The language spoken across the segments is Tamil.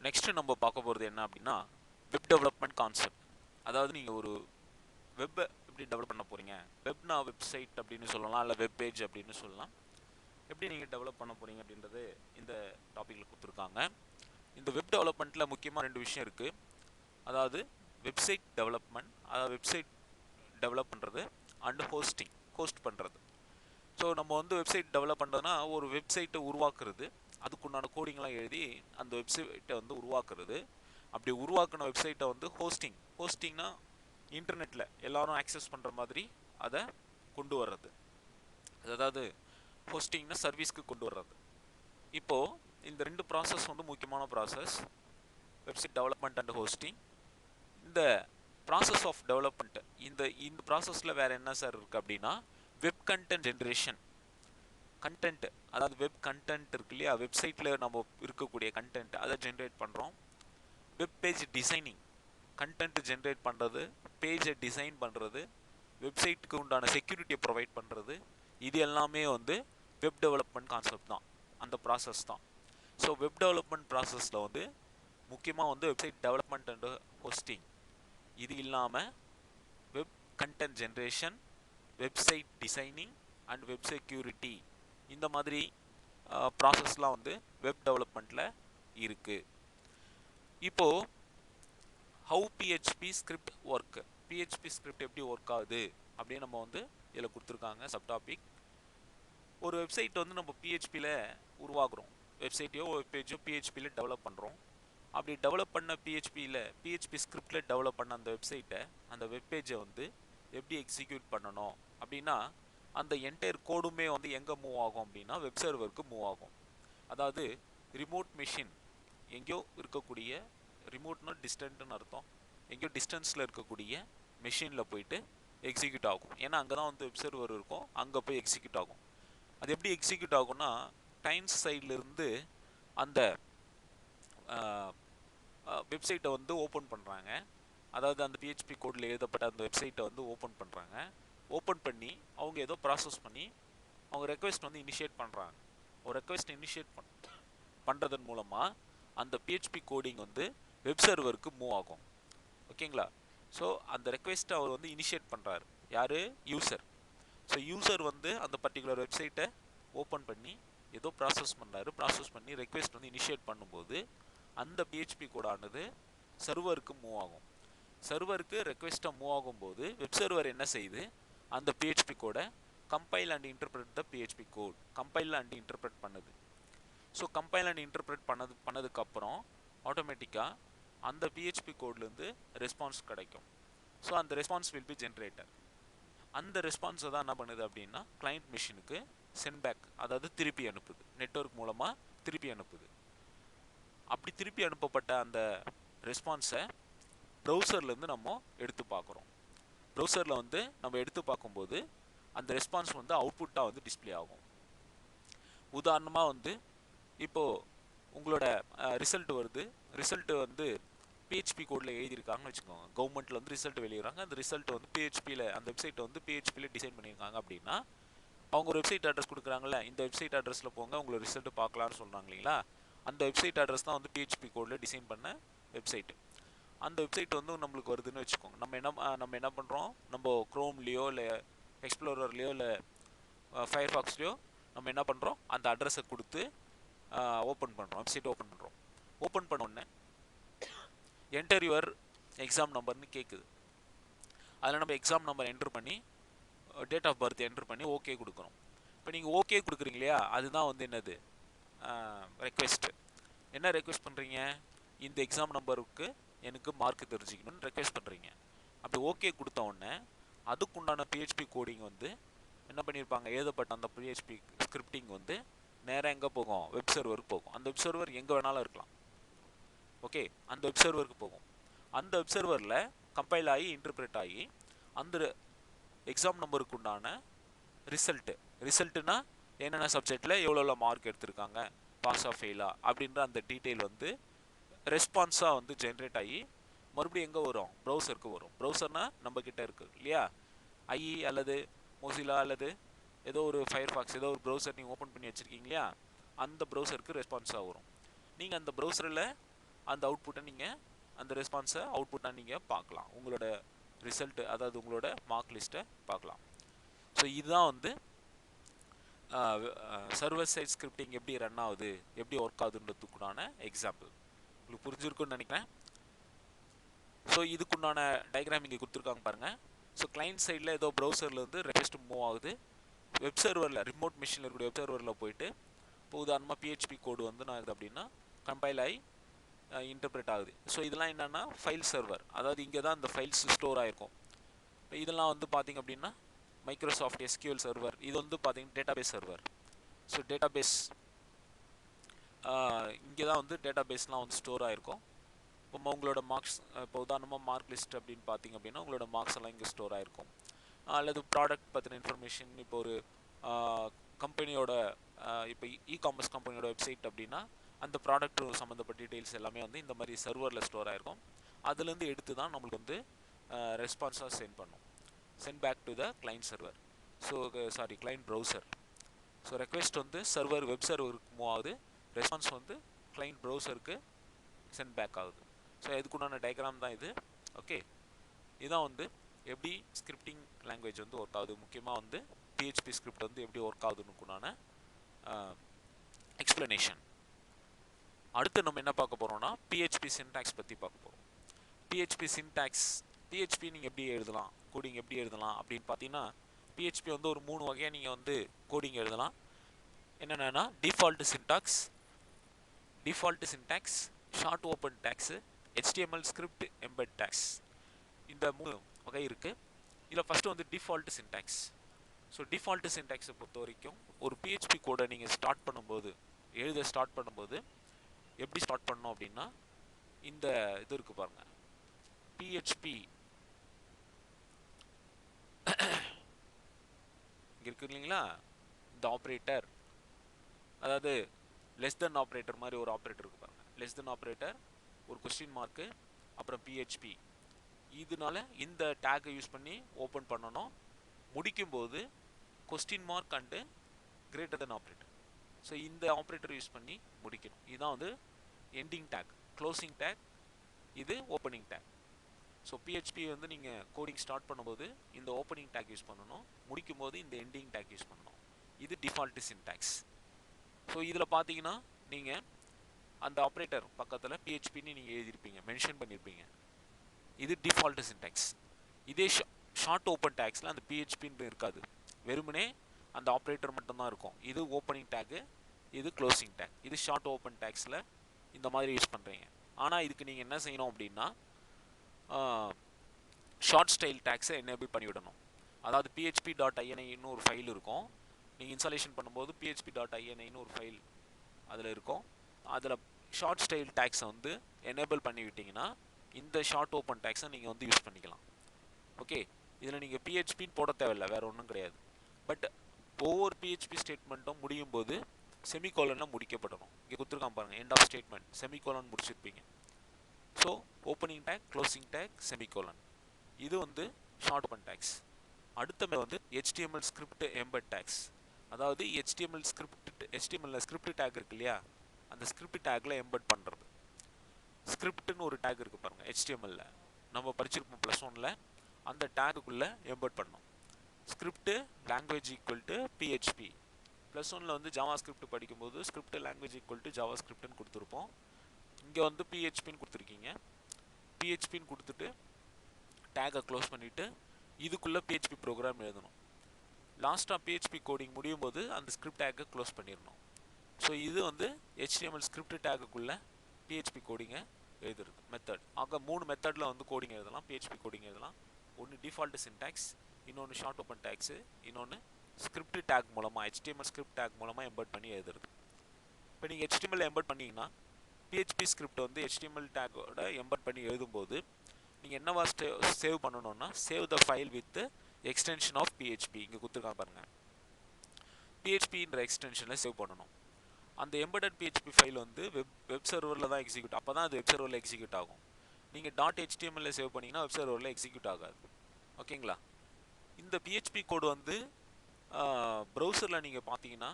நெக்ஸ்ட் நம்ம பார்க்க போகிறது என்ன அப்படின்னா வெப் டெவலப்மெண்ட் கான்செப்ட். அதாவது நீங்கள் ஒரு வெப்பை எப்படி டெவலப் பண்ண போகிறீங்க, வெப்னா வெப்சைட் அப்படின்னு சொல்லலாம், இல்லை வெப் பேஜ் அப்படின்னு சொல்லலாம். எப்படி நீங்கள் டெவலப் பண்ண போகிறீங்க அப்படின்றது இந்த டாப்பிக்கில் கொடுத்துருக்காங்க. இந்த வெப் டெவலப்மெண்ட்டில் முக்கியமாக 2 விஷயம் இருக்குது. அதாவது வெப்சைட் டெவலப்மெண்ட், அதாவது வெப்சைட் டெவலப் பண்ணுறது, அண்டு ஹோஸ்ட் பண்ணுறது. ஸோ நம்ம வந்து வெப்சைட் டெவலப் பண்ணுறதுனா ஒரு வெப்சைட்டை உருவாக்குறது, அதுக்குண்டான கோடிங்லாம் எழுதி அந்த வெப்சைட்டை வந்து உருவாக்குறது. அப்படி உருவாக்கின வெப்சைட்டை வந்து ஹோஸ்டிங்னா இன்டர்நெட்டில் எல்லாரும் ஆக்சஸ் பண்ணுற மாதிரி அதை கொண்டு வர்றது. அதாவது ஹோஸ்டிங்னா சர்வீஸ்க்கு கொண்டு வர்றது. இப்போது இந்த 2 ப்ராசஸ் வந்து முக்கியமான process, website development and hosting. இந்த ப்ராசஸ் ஆஃப் டெவலப்மெண்ட் இந்த ப்ராசஸில் வேறு என்ன சார் இருக்குது அப்படின்னா வெப் கண்டென்ட் ஜென்ரேஷன். கண்டென்ட், அதாவது வெப் கண்டென்ட் இருக்கு இல்லையா, வெப்சைட்டில் நம்ம இருக்கக்கூடிய கண்டென்ட் அதை ஜென்ரேட் பண்ணுறோம். Web page designing, content generate பண்ணுறது, பேஜை டிசைன் பண்ணுறது, வெப்சைட்டுக்கு உண்டான செக்யூரிட்டியை ப்ரொவைட் பண்ணுறது, இது எல்லாமே வந்து வெப் டெவலப்மெண்ட் கான்செப்ட் தான், அந்த ப்ராசஸ் தான். ஸோ வெப் டெவலப்மெண்ட் ப்ராசஸில் வந்து முக்கியமாக வந்து வெப்சைட் டெவலப்மெண்ட் அண்ட் ஹோஸ்டிங், இது இல்லாமல் web content generation, website designing and web security, இந்த மாதிரி ப்ராசஸ்லாம் வந்து வெப் டெவலப்மெண்ட்டில் இருக்குது. இப்போது how PHP script work, PHP script எப்படி ஒர்க் ஆகுது அப்படின்னு நம்ம வந்து இதில் கொடுத்துருக்காங்க சப் டாபிக். ஒரு வெப்சைட் வந்து நம்ம பிஹெச்பியில் உருவாக்குறோம், வெப்சைட்டையோ வெப் பேஜோ பிஹெச்பியில் டெவலப் பண்ணுறோம். அப்படி டெவலப் பண்ண பிஹெச்பி ஸ்கிரிப்டில் டெவலப் பண்ண அந்த வெப்சைட்டை, அந்த வெப் பேஜை வந்து எப்படி எக்ஸிக்யூட் பண்ணணும் அப்படின்னா அந்த என்டையர் கோடுமே வந்து எங்கே மூவ் ஆகும் அப்படின்னா வெப் சர்வருக்கு மூவ் ஆகும். அதாவது ரிமோட் மெஷின், எங்கேயோ இருக்கக்கூடிய, ரிமோட்னா டிஸ்டன்ட்னு அர்த்தம், எங்கேயோ டிஸ்டன்ஸில் இருக்கக்கூடிய மெஷினில் போயிட்டு எக்ஸிக்யூட் ஆகும். ஏன்னா அங்கே தான் வந்து வெப் சர்வர் இருக்கும், அங்கே போய் எக்ஸிக்யூட் ஆகும். அது எப்படி எக்ஸிக்யூட் ஆகும்னா கிளையன்ட் சைட்லேருந்து அந்த வெப்சைட்டை வந்து ஓப்பன் பண்ணுறாங்க. அதாவது அந்த பிஹெச்பி கோடில் எழுதப்பட்ட அந்த வெப்சைட்டை வந்து ஓப்பன் பண்ணுறாங்க. ஓப்பன் பண்ணி அவங்க ஏதோ ப்ராசஸ் பண்ணி அவங்க ரெக்வெஸ்ட் வந்து இனிஷியேட் பண்ணுறாங்க. ஒரு ரெக்வெஸ்ட் இனிஷியேட் பண்ணுறதன் மூலமாக அந்த பிஹெச்பி கோடிங் வந்து வெப் சர்வருக்கு மூவ் ஆகும். ஓகேங்களா? ஸோ அந்த ரெக்வெஸ்ட்டை அவர் வந்து இனிஷியேட் பண்ணுறாரு யார்? யூசர். ஸோ யூசர் வந்து அந்த பர்டிகுலர் வெப்சைட்டை ஓப்பன் பண்ணி ஏதோ ப்ராசஸ் பண்ணுறாரு. ப்ராசஸ் பண்ணி ரெக்வெஸ்ட் வந்து இனிஷியேட் பண்ணும்போது அந்த பிஹெச்பி கோடானது சர்வருக்கு மூவ் ஆகும். சர்வருக்கு ரெக்வெஸ்ட்டை மூவ் ஆகும்போது வெப் சர்வர் என்ன செய்யுது, அந்த பிஹெச்பி கோடை compile and interpret the PHP code, compile and interpret பண்ணுது. ஸோ கம்பைல் அண்ட் இன்டர்பிரட் பண்ணதுக்கப்புறம் ஆட்டோமேட்டிக்காக அந்த பிஹெச்பி கோட்லேருந்து ரெஸ்பான்ஸ் கிடைக்கும். ஸோ அந்த ரெஸ்பான்ஸ் வில் பி ஜென்ரேட்டர். அந்த ரெஸ்பான்ஸை தான் என்ன பண்ணுது அப்படின்னா கிளைண்ட் மிஷினுக்கு சென்ட் பேக், அதாவது திருப்பி அனுப்புது, நெட்வொர்க் மூலமாக திருப்பி அனுப்புது. அப்படி திருப்பி அனுப்பப்பட்ட அந்த ரெஸ்பான்ஸை ப்ரௌசர்லேருந்து நம்ம எடுத்து பார்க்குறோம். ப்ரௌசரில் வந்து நம்ம எடுத்து பார்க்கும்போது அந்த ரெஸ்பான்ஸ் வந்து அவுட்புட்டாக வந்து டிஸ்பிளே ஆகும். உதாரணமாக வந்து இப்போது உங்களோட ரிசல்ட் வருது, ரிசல்ட்டு வந்து பிஹெச்பி கோடில் எழுதியிருக்காங்கன்னு வச்சுக்கோங்க. கவர்மெண்ட்டில் வந்து ரிசல்ட் வெளியிடுறாங்க, அந்த ரிசல்ட் வந்து பிஹெச்பியில், அந்த வெப்சைட்டை வந்து பிஹெச்பியில் டிசைன் பண்ணியிருக்காங்க அப்படின்னா அவங்க ஒரு வெப்சைட் அட்ரஸ் கொடுக்குறாங்களே, இந்த வெப்சைட் அட்ரஸில் போங்க உங்களை ரிசல்ட் பார்க்கலான்னு சொல்கிறாங்க இல்லைங்களா, அந்த வெப்சைட் அட்ரஸ் தான் வந்து பிஹெச்பி கோடில் டிசைன் பண்ண வெப்சைட்டு. அந்த வெப்சைட் வந்து நம்மளுக்கு வருதுன்னு வச்சுக்கோங்க. நம்ம என்ன பண்ணுறோம், நம்ம க்ரோம்லேயோ இல்லை எக்ஸ்ப்ளோரர்லேயோ இல்லை ஃபயர்ஃபாக்ஸ்லேயோ நம்ம என்ன பண்ணுறோம், அந்த அட்ரஸை கொடுத்து ஓப்பன் பண்ணுறோம், வெப்சைட் ஓப்பன் பண்ணுறோம். ஓப்பன் பண்ண உடனே என்டர் யுவர் எக்ஸாம் நம்பர்னு கேட்குது. அதில் நம்ம எக்ஸாம் நம்பர் என்ட்ரு பண்ணி டேட் ஆஃப் பர்த் என்ட்ரு பண்ணி ஓகே கொடுக்குறோம். இப்போ நீங்கள் ஓகே கொடுக்குறீங்க இல்லையா, அதுதான் வந்து என்னது ரெக்வெஸ்ட்டு. என்ன ரெக்வெஸ்ட் பண்ணுறீங்க, இந்த எக்ஸாம் நம்பருக்கு எனக்கு மார்க் தெரிஞ்சுக்கணும்னு ரெக்வெஸ்ட் பண்ணுறீங்க. அப்படி ஓகே கொடுத்த உடனே அதுக்குண்டான பிஹெச்பி கோடிங் வந்து என்ன பண்ணியிருப்பாங்க, எழுதப்பட்ட அந்த பிஹெச்பி ஸ்கிரிப்டிங் வந்து நேராக எங்கே போகும், வெப் சர்வருக்கு போகும். அந்த வெப் சர்வர் எங்கே வேணாலும் இருக்கலாம். ஓகே, அந்த வெப் சர்வருக்கு போகும். அந்த வெப் சர்வரில் கம்பைல் ஆகி இன்டர்பிரேட் ஆகி அந்த எக்ஸாம் நம்பருக்கு உண்டான ரிசல்ட்டுனா என்னென்ன சப்ஜெக்டில் எவ்வளோ மார்க் எடுத்திருக்காங்க, பாஸ் ஆஃப் ஃபெயிலா அப்படின்ற அந்த டீட்டெயில் வந்து ரெஸ்பான்ஸாக வந்து ஜென்ரேட் ஆகி மறுபடியும் எங்கே வரும், ப்ரௌசருக்கு வரும். ப்ரௌசர்னால் நம்மக்கிட்ட இருக்குது இல்லையா, ஐஇ அல்லது மொசிலா அல்லது ஏதோ ஒரு ஃபயர்ஃபாக்ஸ், ஏதோ ஒரு ப்ரௌசர் நீங்கள் ஓப்பன் பண்ணி வச்சுருக்கீங்க இல்லையா, அந்த ப்ரௌசருக்கு ரெஸ்பான்ஸாக வரும். நீங்கள் அந்த ப்ரௌசரில் அந்த அவுட்புட்டை நீங்கள் அந்த ரெஸ்பான்ஸை அவுட்புட்டாக நீங்கள் பார்க்கலாம், உங்களோட ரிசல்ட் அதாவது உங்களோட மார்க் லிஸ்ட்டை பார்க்கலாம். ஸோ இதுதான் வந்து சர்வர் சைட் ஸ்கிரிப்டிங் எப்படி ரன் ஆகுது, எப்படி ஒர்க் ஆகுதுன்றதுக்குண்டான எக்ஸாம்பிள். உங்களுக்கு புரிஞ்சிருக்குன்னு நினைக்கிறேன். ஸோ இதுக்குண்டான டயக்ராம் இங்கே கொடுத்துருக்காங்க பாருங்கள். ஸோ கிளைண்ட் சைடில் ஏதோ ப்ரௌசர்லேருந்து ரெக்வெஸ்ட் மூவ் ஆகுது, வெப் சர்வரில் ரிமோட் மிஷினில் இருக்கக்கூடிய வெப் சர்வரில் போயிட்டு இப்போ உதாரணமாக பிஹெச்பி கோடு வந்து நான் இது அப்படின்னா கம்பைல் ஆகி இன்டர்பிரேட் ஆகுது. ஸோ இதெல்லாம் என்னென்னா ஃபைல் சர்வர், அதாவது இங்கே தான் இந்த ஃபைல்ஸ் ஸ்டோர் ஆகிருக்கும். இப்போ இதெல்லாம் வந்து பார்த்திங்க அப்படின்னா மைக்ரோசாஃப்ட் எஸ்கியூஎல் சர்வர், இது வந்து பார்த்திங்கன்னா டேட்டாபேஸ் சர்வர். ஸோ டேட்டாபேஸ் இங்கே தான் வந்து டேட்டாபேஸ்லாம் வந்து ஸ்டோர் ஆகிருக்கும். இப்போ உங்களோட மார்க்ஸ், இப்போ உதாரணமாக மார்க் லிஸ்ட் அப்படின்னு பார்த்திங்க அப்படின்னா உங்களோட மார்க்ஸ் எல்லாம் இங்கே ஸ்டோர் ஆகிருக்கும். அல்லது ப்ராடக்ட் பற்றின இன்ஃபர்மேஷன், இப்போ ஒரு கம்பெனியோட இப்போ இ-காமர்ஸ் கம்பெனியோட வெப்சைட் அப்படின்னா அந்த ப்ராடக்ட் சம்மந்தப்பட்ட டீட்டெயில்ஸ் எல்லாமே வந்து இந்த மாதிரி சர்வரில் ஸ்டோர் ஆகிருக்கும். அதுலேருந்து எடுத்து தான் நம்மளுக்கு வந்து ரெஸ்பான்ஸாக sent back to the client server. So client browser. So request வந்து வெப் சர்வருக்கு மூவ் ஆகுது, ரெஸ்பான்ஸ் வந்து கிளைண்ட் ப்ரௌசருக்கு சென்ட் பேக் ஆகுது. ஸோ இதுக்குண்டான டயக்ராம் தான் இது. ஓகே, இதுதான் வந்து எப்படி ஸ்கிரிப்டிங் லாங்குவேஜ் வந்து ஒர்க் ஆகுது, முக்கியமாக வந்து பிஹெச்பி ஸ்கிரிப்ட் வந்து எப்படி ஒர்க் ஆகுதுன்னுக்குண்டான எக்ஸ்பிளனேஷன். அடுத்து நம்ம என்ன பார்க்க போகிறோம்னா பிஹெச்பி சின்டாக்ஸ் பற்றி பார்க்க போகிறோம். பிஹெச்பி சின்டாக்ஸ், பிஹெச்பி நீங்கள் எப்படி எழுதலாம், கோடிங் எப்படி எழுதலாம் அப்படின்னு பார்த்தீங்கன்னா பிஹெச்பி வந்து ஒரு 3 வகையாக நீங்கள் வந்து கோடிங் எழுதலாம். என்னென்னா default syntax, short open tags, HTML script embed tags. இந்த 3 வகை இருக்குது. இதில் ஃபஸ்ட்டு வந்து டிஃபால்ட் சின்டாக்ஸ். ஸோ டிஃபால்ட் சின்டாக்ஸை பொறுத்த வரைக்கும் ஒரு பிஹெச்பி கோடை நீங்கள் ஸ்டார்ட் பண்ணும்போது எப்படி ஸ்டார்ட் பண்ணணும் அப்படின்னா இந்த இது இருக்குது பாருங்கள், பிஹெச்பி இங்கே இருக்குது இல்லைங்களா, இந்த ஆப்ரேட்டர், அதாவது லெஸ் தென் ஆப்ரேட்டர் மாதிரி ஒரு ஆப்ரேட்டர் இருக்குது பாருங்கள். லெஸ் தென் ஆப்ரேட்டர், ஒரு கொஸ்டின் மார்க்கு, அப்புறம் பிஹெச்பி. இதனால இந்த டேக்கை யூஸ் பண்ணி ஓப்பன் பண்ணணும். முடிக்கும்போது question mark and greater than operator. So இந்த ஆப்ரேட்டர் யூஸ் பண்ணி முடிக்கணும். இதுதான் வந்து எண்டிங் டேக், க்ளோசிங் டேக், இது ஓப்பனிங் டேக். ஸோ பிஹெச்பி வந்து நீங்கள் கோடிங் ஸ்டார்ட் பண்ணும்போது இந்த ஓப்பனிங் டேக் யூஸ் பண்ணணும், முடிக்கும்போது இந்த எண்டிங் டேக் யூஸ் பண்ணணும். இது டிஃபால்ட் சின்டாக்ஸ். ஸோ இதில் பார்த்தீங்கன்னா நீங்கள் அந்த ஆப்ரேட்டர் பக்கத்தில் பிஹெச்பின்னு நீங்கள் எழுதியிருப்பீங்க, மென்ஷன் பண்ணியிருப்பீங்க. இது டிஃபால்ட் சின்டாக்ஸ். இதே ஷார்ட் ஓப்பன் டேக்ஸில் அந்த பிஹெச்பின்னு இருக்காது, வெறுமனே அந்த ஆப்ரேட்டர் மட்டும்தான் இருக்கும். இது ஓப்பனிங் டேக்கு, இது க்ளோசிங் டேக். இது ஷார்ட் ஓப்பன் டேக்ஸில் இந்த மாதிரி யூஸ் பண்ணுறீங்க. ஆனால் இதுக்கு நீங்கள் என்ன செய்யணும் அப்படின்னா ஷார்ட் ஸ்டைல் டேக்ஸை எனேபிள் பண்ணிவிடணும். அதாவது php.ini ஒரு ஃபைல் இருக்கும், நீங்கள் இன்ஸ்டாலேஷன் பண்ணும்போது php.ini ஒரு ஃபைல் அதில் இருக்கும். அதில் ஷார்ட் ஸ்டைல் டேக்ஸை வந்து எனேபிள் பண்ணி விட்டிங்கன்னா இந்த ஷார்ட் ஓப்பன் டேக்ஸை நீங்கள் வந்து யூஸ் பண்ணிக்கலாம். ஓகே, இதில் நீங்கள் பிஹெச்பின்னு போட தேவையில்லை, வேறு ஒன்றும் கிடையாது. பட் ஒவ்வொரு பிஹெச்பி ஸ்டேட்மெண்ட்டும் முடியும் போது செமிகோலனில் முடிக்கப்படணும். இங்கே கொடுத்துருக்கான் பாருங்கள், எண்ட் ஆஃப் ஸ்டேட்மெண்ட் செமிகோலன் முடிச்சிருப்பீங்க. So opening tag, closing tag, semicolon, இது வந்து ஷார்ட் ஓப்பன் டேக்ஸ். அடுத்த வந்து HTML ஸ்கிரிப்ட் எம்பெட் டேக்ஸ். அதாவது HTML ஸ்கிரிப்ட் டேக் இருக்கு இல்லையா, அந்த ஸ்கிரிப்ட் டேக்கில் எம்பெட் பண்ணுறது. ஸ்கிரிப்ட்னு ஒரு டேக் இருக்குது பாருங்கள், HTML நம்ம படிச்சிருப்போம் +1ல், அந்த டேக்குள்ளே எம்பெட் பண்ணணும். Script language equal to PHP. +1ல் வந்து ஜாவா ஸ்கிரிப்ட் படிக்கும்போது ஸ்கிரிப்ட் லாங்குவேஜ் ஈக்குவல் டு ஜாவா ஸ்கிரிப்ட்னு கொடுத்துருப்போம். இங்கே வந்து பிஹெச்பின்னு கொடுத்துருக்கீங்க. பிஹெச்பின்னு கொடுத்துட்டு டேக்கை க்ளோஸ் பண்ணிவிட்டு இதுக்குள்ளே பிஹெச்பி ப்ரோக்ராம் எழுதணும். லாஸ்ட்டாக பிஹெச்பி கோடிங் முடியும் போது அந்த ஸ்கிரிப்ட் டேக்கை க்ளோஸ் பண்ணிடணும். ஸோ இது வந்து HTML ஸ்கிரிப்ட் டேக்குள்ளே பிஹெச்பி கோடிங்கை எழுதுறது மெத்தட். ஆக 3 மெத்தடில் வந்து கோடிங் எழுதலாம், பிஹெச்பி கோடிங் எழுதலாம். ஒன்று டிஃபால்ட் சின்டாக்ஸ், இன்னொன்று ஷார்ட் ஓப்பன் டேக்ஸு, இன்னொன்று ஸ்கிரிப்ட் டேக் மூலமாக HTML ஸ்கிரிப்ட் டேக் மூலமாக எம்பெட் பண்ணி எழுதுறது. இப்போ நீங்கள் HTML எம்பெட் பண்ணிங்கன்னா பிஹெச்பி ஸ்கிரிப்ட் வந்து HTML டேக்கோட எம்பெட் பண்ணி எழுதும்போது நீங்கள் என்னவா சேவ் பண்ணணும்னா save the file with extension of PHP. இங்கே கொடுத்துருக்காங்க பாருங்கள், பிஹெச்பின்ற எக்ஸ்டென்ஷனில் சேவ் பண்ணணும். அந்த எம்பெடட் பிஹெச்பி ஃபைல் வந்து வெப் சர்வரில் தான் எக்ஸிக்யூட், அப்போ தான் அது வெப் சர்வரில் எக்ஸிக்யூட் ஆகும். நீங்கள் .html சேவ் பண்ணிங்கன்னா வெப் சர்வரில் எக்ஸிக்யூட் ஆகாது. ஓகேங்களா? இந்த பிஹெச்பி கோடு வந்து ப்ரௌசரில் நீங்கள் பார்த்தீங்கன்னா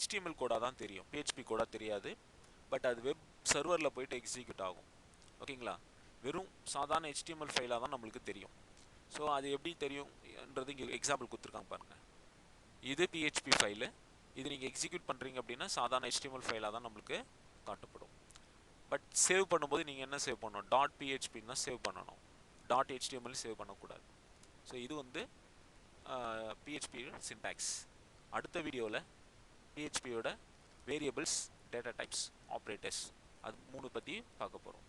HTML கோடாக தான் தெரியும், பிஹெச்பி கோடாக தெரியாது. பட் அது வெப் சர்வரில் போயிட்டு எக்ஸிக்யூட் ஆகும். ஓகேங்களா? வெறும் சாதாரண HTML ஃபைலாக தான் நம்மளுக்கு தெரியும். ஸோ அது எப்படி தெரியும்ன்றது இங்கே எக்ஸாம்பிள் கொடுத்துருக்காங்க பாருங்கள். இது PHP ஃபைலு, இது நீங்கள் எக்ஸிக்யூட் பண்ணுறீங்க அப்படின்னா சாதாரண HTML ஃபைலாக தான் நம்மளுக்கு காட்டப்படும். பட் சேவ் பண்ணும்போது நீங்கள் என்ன சேவ் பண்ணணும்? .php தான் சேவ் பண்ணணும், .html சேவ் பண்ணக்கூடாது. ஸோ இது வந்து PHP சின்டாக்ஸ். அடுத்த வீடியோவில் PHPயோட வேரியபிள்ஸ், டேட்டா டைப்ஸ், ஆப்ரேட்டர்ஸ் அது 3 பற்றி பார்க்க போகிறோம்.